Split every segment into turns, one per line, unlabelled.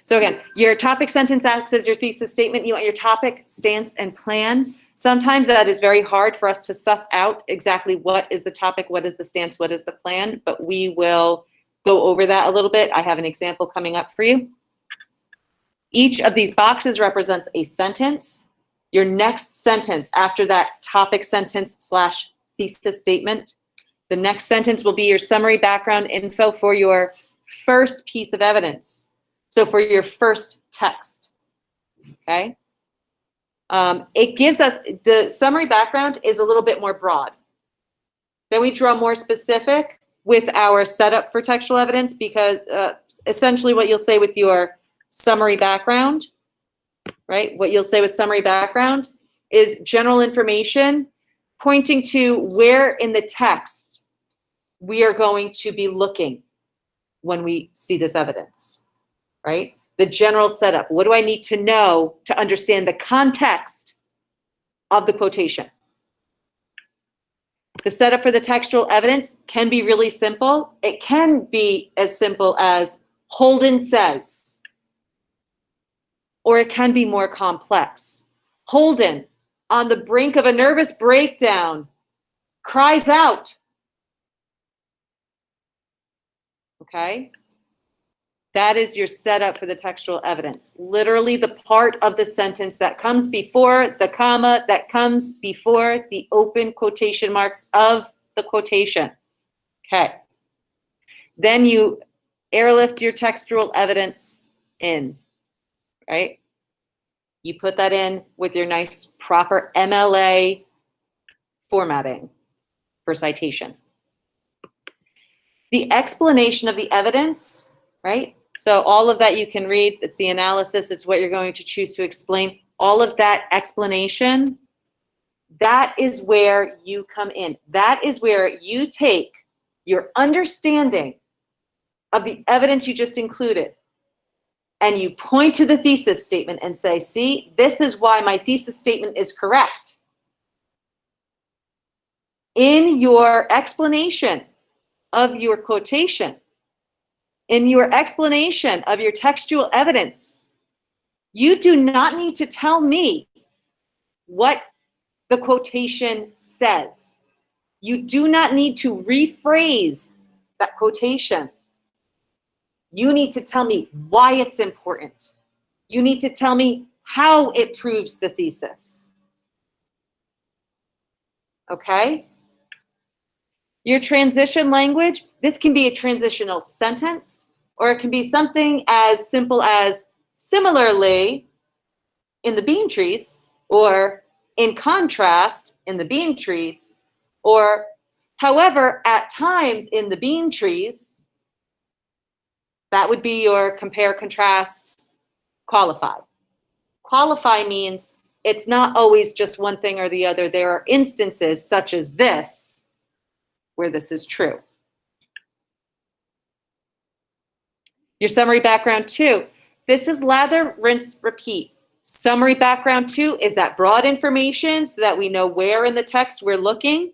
So again, your topic sentence acts as your thesis statement. You want your topic, stance, and plan. Sometimes that is very hard for us to suss out exactly what is the topic, what is the stance, what is the plan, but we will go over that a little bit. I have an example coming up for you. Each of these boxes represents a sentence. Your next sentence after that topic sentence slash thesis statement, the next sentence will be your summary background info for your first piece of evidence. So for your first text, okay? It gives us, the summary background is a little bit more broad. Then we draw more specific with our setup for textual evidence, because essentially what you'll say with your summary background, right? What you'll say with summary background is general information pointing to where in the text we are going to be looking when we see this evidence, right? The general setup. What do I need to know to understand the context of the quotation? The setup for the textual evidence can be really simple. It can be as simple as Holden says, or it can be more complex. Holden, on the brink of a nervous breakdown, cries out. Okay? That is your setup for the textual evidence. Literally the part of the sentence that comes before the comma, that comes before the open quotation marks of the quotation. Okay. Then you airlift your textual evidence in, right? You put that in with your nice proper MLA formatting for citation. The explanation of the evidence, right? So all of that you can read. It's the analysis. It's what you're going to choose to explain. All of that explanation, that is where you come in. That is where you take your understanding of the evidence you just included and you point to the thesis statement and say, see, this is why my thesis statement is correct. In your explanation of your quotation, in your explanation of your textual evidence, you do not need to tell me what the quotation says. You do not need to rephrase that quotation. You need to tell me why it's important. You need to tell me how it proves the thesis. Okay? Your transition language, this can be a transitional sentence, or it can be something as simple as similarly in the bean trees, or in contrast in the bean trees, or however at times in the bean trees. That would be your compare, contrast, qualify. Qualify means it's not always just one thing or the other. There are instances such as this where this is true. Your summary background 2. This is lather, rinse, repeat. Summary background 2 is that broad information so that we know where in the text we're looking.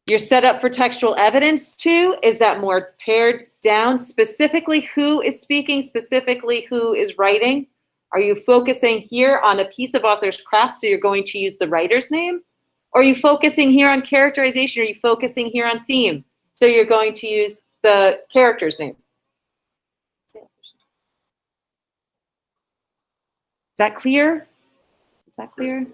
Your setup for textual evidence 2 is that more pared down, specifically who is speaking, specifically who is writing. Are you focusing here on a piece of author's craft, so you're going to use the writer's name? Or are you focusing here on characterization? Are you focusing here on theme? So you're going to use the character's name. Is that clear? Is that clear?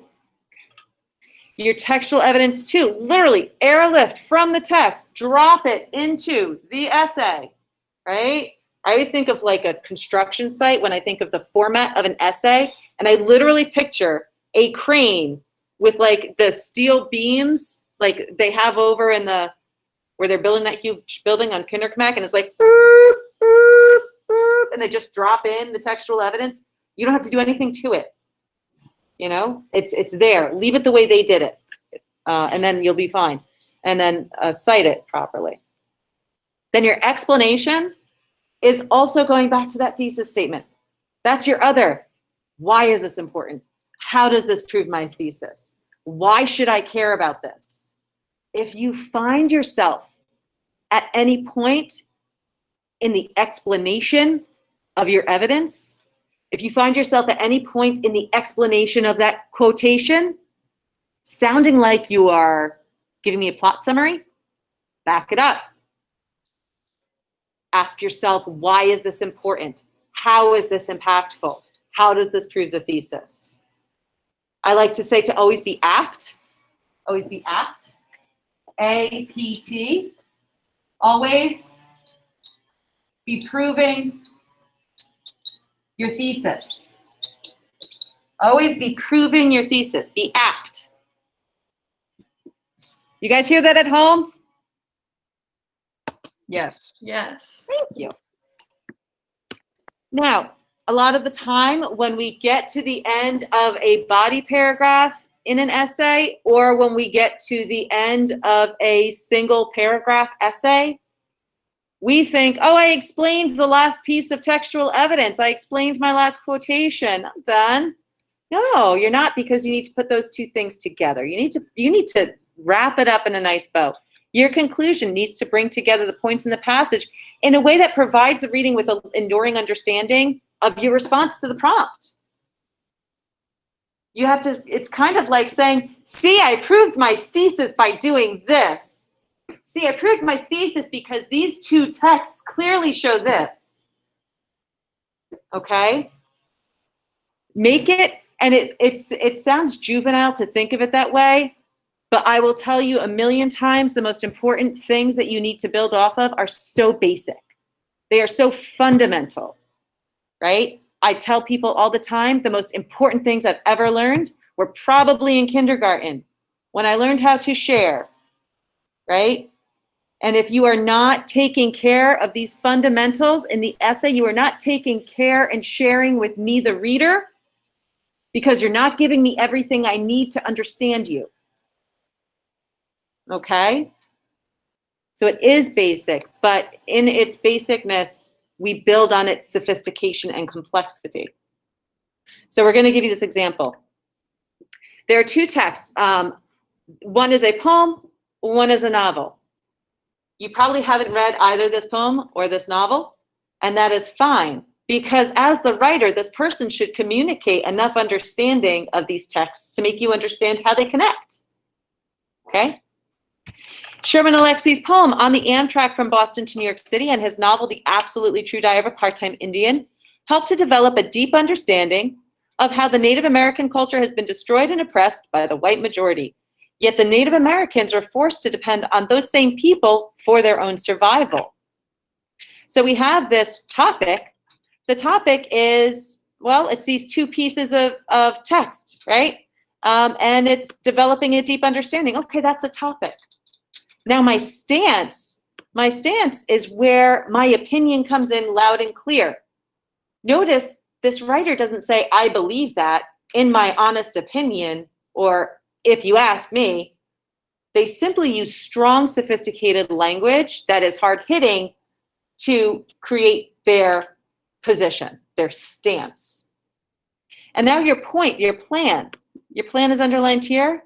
Your textual evidence 2, literally airlift from the text, drop it into the essay, right? I always think of like a construction site when I think of the format of an essay, and I literally picture a crane with like the steel beams like they have over in the, where they're building that huge building on Kinderkmack, and it's like, boop, boop, boop, and they just drop in the textual evidence. You don't have to do anything to it. You know, it's there. Leave it the way they did it, and then you'll be fine. And then cite it properly. Then your explanation is also going back to that thesis statement. That's your other. Why is this important? How does this prove my thesis? Why should I care about this? If you find yourself at any point in the explanation of your evidence, if you find yourself at any point in the explanation of that quotation sounding like you are giving me a plot summary, back it up. Ask yourself, why is this important? How is this impactful? How does this prove the thesis? I like to say to always be apt. Always be apt. A-P-T. Always be proving your thesis. Always be proving your thesis. Be apt. You guys hear that at home?
Yes.
Yes.
Thank you. Now, a lot of the time when we get to the end of a body paragraph in an essay, or when we get to the end of a single paragraph essay, we think, oh, I explained the last piece of textual evidence. I explained my last quotation. I'm done. No, you're not, because you need to put those two things together. You need to wrap it up in a nice bow. Your conclusion needs to bring together the points in the passage in a way that provides the reading with an enduring understanding of your response to the prompt. You have to, it's kind of like saying, see, I proved my thesis by doing this. See, I proved my thesis because these two texts clearly show this. Okay? Make it, and it sounds juvenile to think of it that way, but I will tell you a million times the most important things that you need to build off of are so basic. They are so fundamental, right? I tell people all the time, the most important things I've ever learned were probably in kindergarten, when I learned how to share, right? And if you are not taking care of these fundamentals in the essay, you are not taking care and sharing with me, the reader, because you're not giving me everything I need to understand you. Okay? So it is basic, but in its basicness, we build on its sophistication and complexity. So we're going to give you this example. There are two texts. One is a poem, one is a novel. You probably haven't read either this poem or this novel, and that is fine, because as the writer, this person should communicate enough understanding of these texts to make you understand how they connect. Okay? Sherman Alexie's poem On the Amtrak from Boston to New York City and his novel The Absolutely True Diary of a Part-Time Indian helped to develop a deep understanding of how the Native American culture has been destroyed and oppressed by the white majority. Yet the Native Americans were forced to depend on those same people for their own survival. So we have this topic. The topic is, well, it's these two pieces of text, right? And it's developing a deep understanding. Okay, that's a topic. Now my stance is where my opinion comes in loud and clear. Notice this writer doesn't say, I believe that, in my honest opinion, or if you ask me. They simply use strong, sophisticated language that is hard-hitting to create their position, their stance. And now your point, your plan. Your plan is underlined here.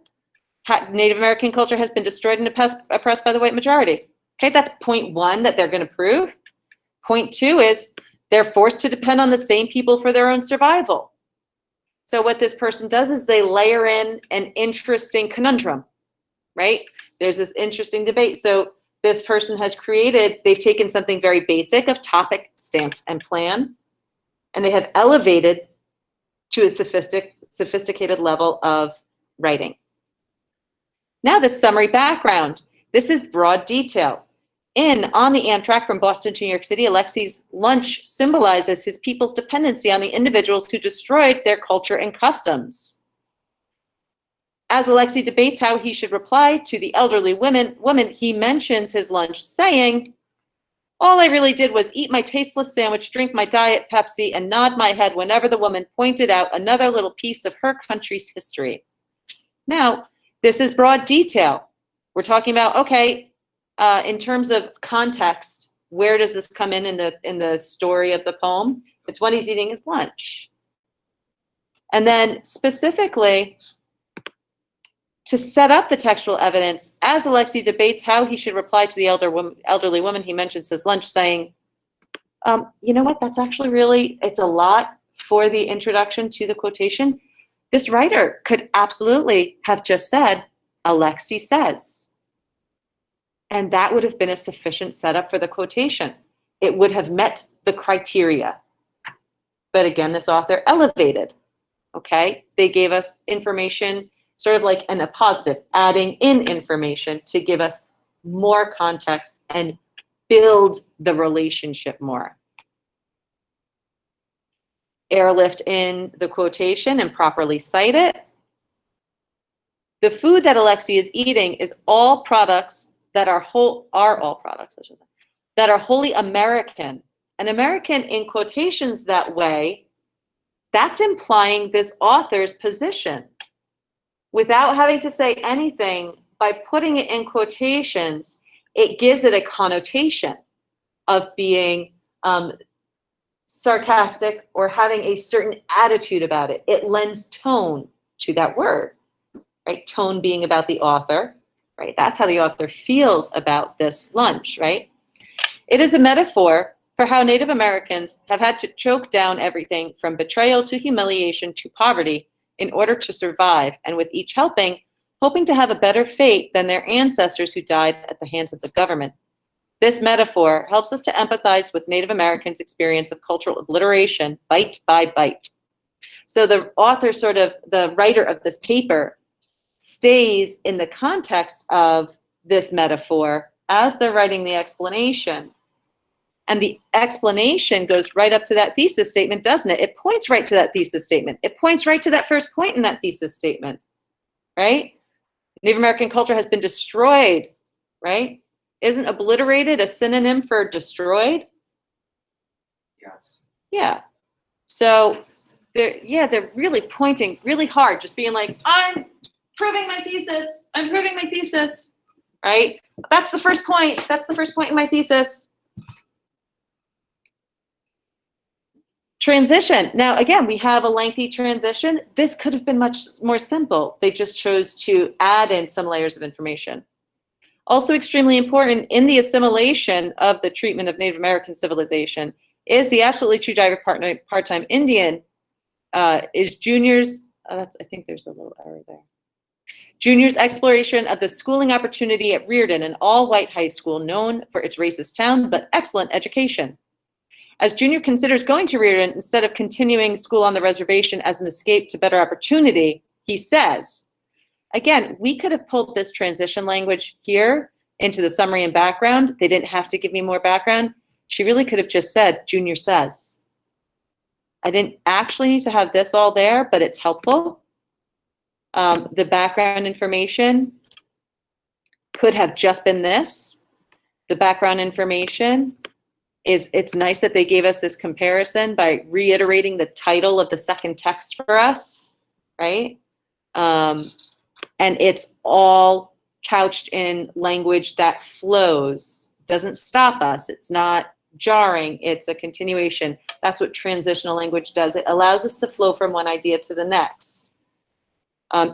Native American culture has been destroyed and oppressed by the white majority. Okay, that's point one that they're going to prove. Point two is they're forced to depend on the same people for their own survival. So what this person does is they layer in an interesting conundrum, right? There's this interesting debate. So this person has created, they've taken something very basic of topic, stance, and plan, and they have elevated to a sophisticated level of writing. Now the summary background. This is broad detail. On the Amtrak from Boston to New York City, Alexie's lunch symbolizes his people's dependency on the individuals who destroyed their culture and customs. As Alexie debates how he should reply to the elderly woman, he mentions his lunch, saying, all I really did was eat my tasteless sandwich, drink my diet Pepsi, and nod my head whenever the woman pointed out another little piece of her country's history. Now, this is broad detail. We're talking about, okay, in terms of context, where does this come in the story of the poem? It's when he's eating his lunch. And then specifically, to set up the textual evidence, as Alexie debates how he should reply to the elderly woman, he mentions his lunch, saying, You know what, that's actually really, it's a lot for the introduction to the quotation. This writer could absolutely have just said, Alexi says. And that would have been a sufficient setup for the quotation. It would have met the criteria. But again, this author elevated, okay? They gave us information, sort of like a positive, adding in information to give us more context and build the relationship more. Airlift in the quotation and properly cite it. The food that Alexi is eating is all products that are all products, I should say, that are wholly American. And American in quotations that way, that's implying this author's position. Without having to say anything, by putting it in quotations, it gives it a connotation of being sarcastic or having a certain attitude about it. It lends tone to that word, right? Tone being about the author, right? That's how the author feels about this lunch, right? It is a metaphor for how Native Americans have had to choke down everything from betrayal to humiliation to poverty in order to survive, and with each helping, hoping to have a better fate than their ancestors who died at the hands of the government. This metaphor helps us to empathize with Native Americans' experience of cultural obliteration, bite by bite. So the author, sort of the writer of this paper, stays in the context of this metaphor as they're writing the explanation. And the explanation goes right up to that thesis statement, doesn't it? It points right to that thesis statement. It points right to that first point in that thesis statement, right? Native American culture has been destroyed, right? Isn't obliterated a synonym for destroyed?
Yes.
Yeah. So they're really pointing really hard, just being like, I'm proving my thesis. I'm proving my thesis, right? That's the first point. That's the first point in my thesis. Transition. Now, again, we have a lengthy transition. This could have been much more simple. They just chose to add in some layers of information. Also extremely important in the assimilation of the treatment of Native American civilization is the absolutely true driver part-time Indian is Junior's, I think there's a little error there. Junior's exploration of the schooling opportunity at Reardon, an all-white high school known for its racist town, but excellent education. As Junior considers going to Reardon instead of continuing school on the reservation as an escape to better opportunity, he says, again, we could have pulled this transition language here into the summary and background. They didn't have to give me more background. She really could have just said, Junior says. I didn't actually need to have this all there, but it's helpful. The background information could have just been this. The background information is, it's nice that they gave us this comparison by reiterating the title of the second text for us, right? And it's all couched in language that flows, doesn't stop us. It's not jarring, it's a continuation. That's what transitional language does. It allows us to flow from one idea to the next.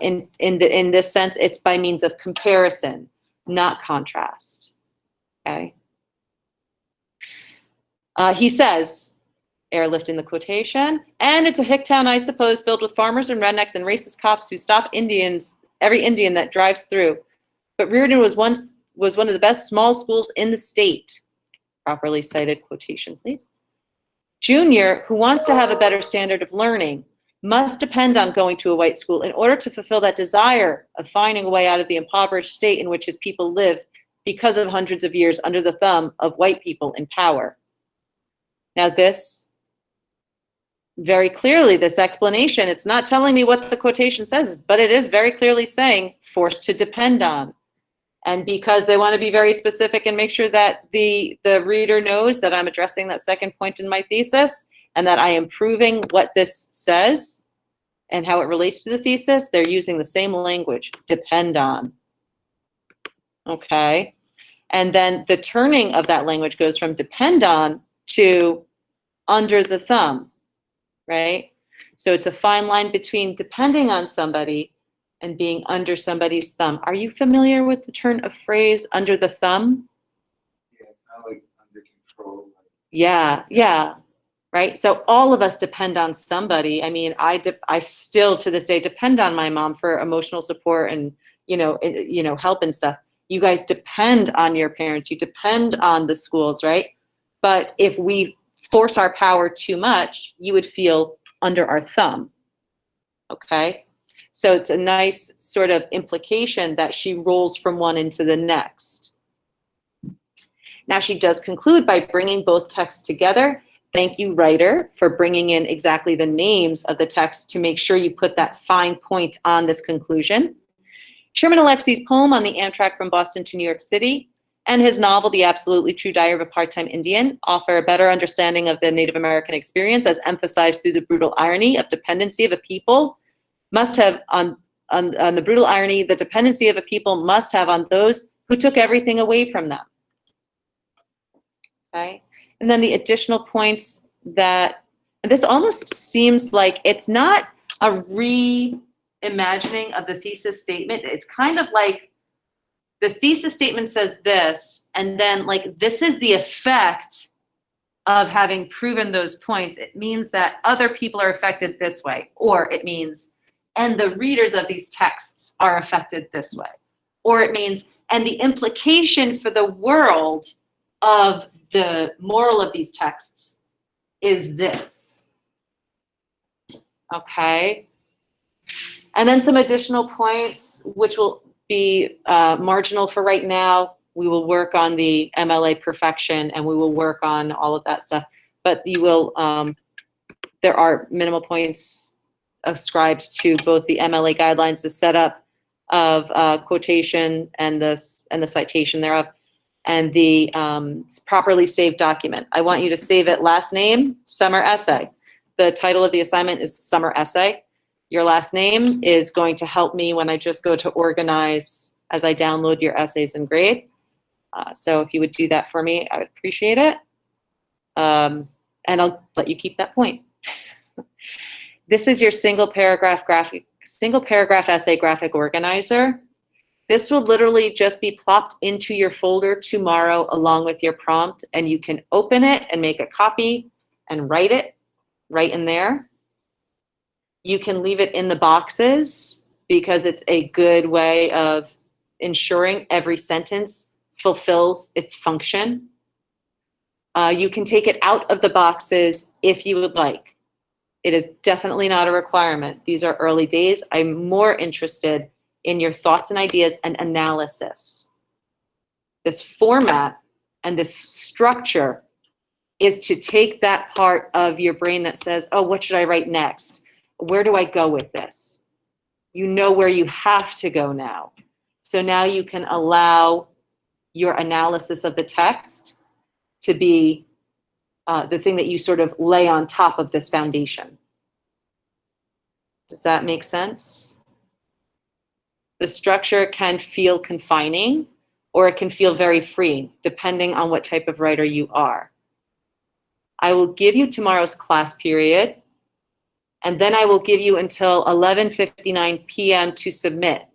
In this sense, it's by means of comparison, not contrast, okay? He says, airlift in the quotation, and it's a hick town, I suppose, filled with farmers and rednecks and racist cops who stop every Indian that drives through. But Reardon was one of the best small schools in the state. Properly cited quotation, please. Junior, who wants to have a better standard of learning, must depend on going to a white school in order to fulfill that desire of finding a way out of the impoverished state in which his people live because of hundreds of years under the thumb of white people in power. Now this, very clearly, this explanation, it's not telling me what the quotation says, but it is very clearly saying forced to depend on. And because they want to be very specific and make sure that the reader knows that I'm addressing that second point in my thesis and that I am proving what this says and how it relates to the thesis, they're using the same language, depend on. Okay. And then the turning of that language goes from depend on to under the thumb, right? So it's a fine line between depending on somebody and being under somebody's thumb. Are you familiar with the turn of phrase under the thumb?
Yeah, kind of like under control.
Yeah, yeah, right. So all of us depend on somebody. I mean, I still to this day depend on my mom for emotional support and help and stuff. You guys depend on your parents. You depend on the schools, right? But if we force our power too much, you would feel under our thumb. Okay. So it's a nice sort of implication that she rolls from one into the next. Now she does conclude by bringing both texts together. Thank you, writer, for bringing in exactly the names of the texts to make sure you put that fine point on this conclusion. Chairman Alexi's poem on the Amtrak from Boston to New York City and his novel, The Absolutely True Diary of a Part-Time Indian, offer a better understanding of the Native American experience as emphasized through the brutal irony of dependency of a people must have on the brutal irony, the dependency of a people must have on those who took everything away from them. Okay, and then the additional points that, and this almost seems like it's not a reimagining of the thesis statement. It's kind of like the thesis statement says this, and then like this is the effect of having proven those points. It means that other people are affected this way, or it means, and the readers of these texts are affected this way, or it means, and the implication for the world of the moral of these texts is this. Okay. And then some additional points, which will be marginal for right now. We will work on the MLA perfection and we will work on all of that stuff. But you will, there are minimal points ascribed to both the MLA guidelines, the setup of quotation and the citation thereof, and the properly saved document. I want you to save it last name, summer essay. The title of the assignment is summer essay. Your last name is going to help me when I just go to organize as I download your essays and grade. So if you would do that for me, I would appreciate it. And I'll let you keep that point. This is your single paragraph essay graphic organizer. This will literally just be plopped into your folder tomorrow along with your prompt, and you can open it and make a copy and write it right in there. You can leave it in the boxes because it's a good way of ensuring every sentence fulfills its function. You can take it out of the boxes if you would like. It is definitely not a requirement. These are early days. I'm more interested in your thoughts and ideas and analysis. This format and this structure is to take that part of your brain that says, oh, what should I write next? Where do I go with this? You know where you have to go now. So now you can allow your analysis of the text to be the thing that you sort of lay on top of this foundation. Does that make sense? The structure can feel confining or it can feel very free, depending on what type of writer you are. I will give you tomorrow's class period, and then I will give you until 11:59 p.m. to submit.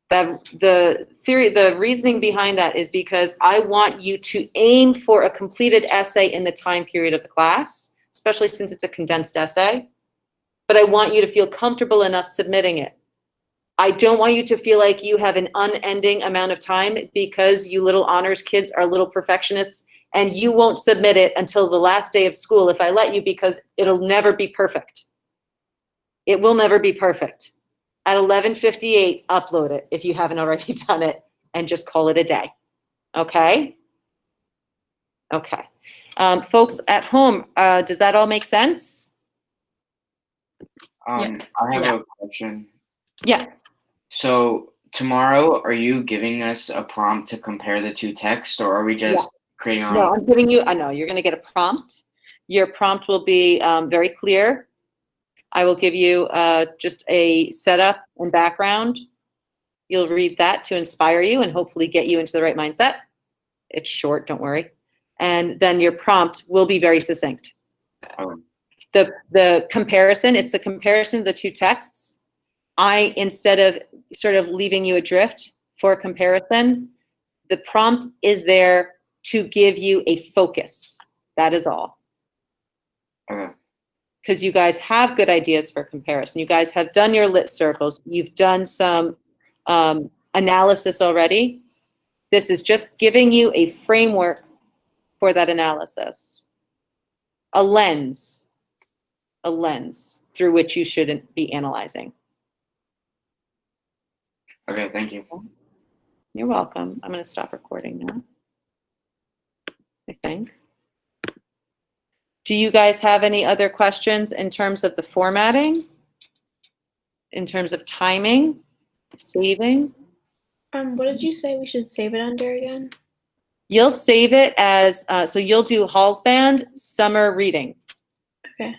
The reasoning behind that is because I want you to aim for a completed essay in the time period of the class, especially since it's a condensed essay, but I want you to feel comfortable enough submitting it. I don't want you to feel like you have an unending amount of time because you little honors kids are little perfectionists and you won't submit it until the last day of school if I let you, because it'll never be perfect. It will never be perfect. At 11:58, upload it if you haven't already done it and just call it a day. Okay? Okay. Folks at home, does that all make sense?
I have a question.
Yes.
So tomorrow, are you giving us a prompt to compare the two texts, or are we just creating our
No,
own?
I'm giving you, I know, you're going to get a prompt. Your prompt will be very clear. I will give you just a setup and background. You'll read that to inspire you and hopefully get you into the right mindset. It's short, don't worry. And then your prompt will be very succinct.
Oh,
The comparison, it's the comparison of the two texts. Instead of sort of leaving you adrift for a comparison, the prompt is there to give you a focus. That is all.
Okay.
Because you guys have good ideas for comparison. You guys have done your lit circles. You've done some analysis already. This is just giving you a framework for that analysis. A lens through which you should be analyzing.
Okay, thank you.
You're welcome. I'm going to stop recording now, I think. Do you guys have any other questions in terms of the formatting? In terms of timing, saving?
What did you say we should save it under again?
You'll save it as, so you'll do Hall's Band summer reading.
Okay.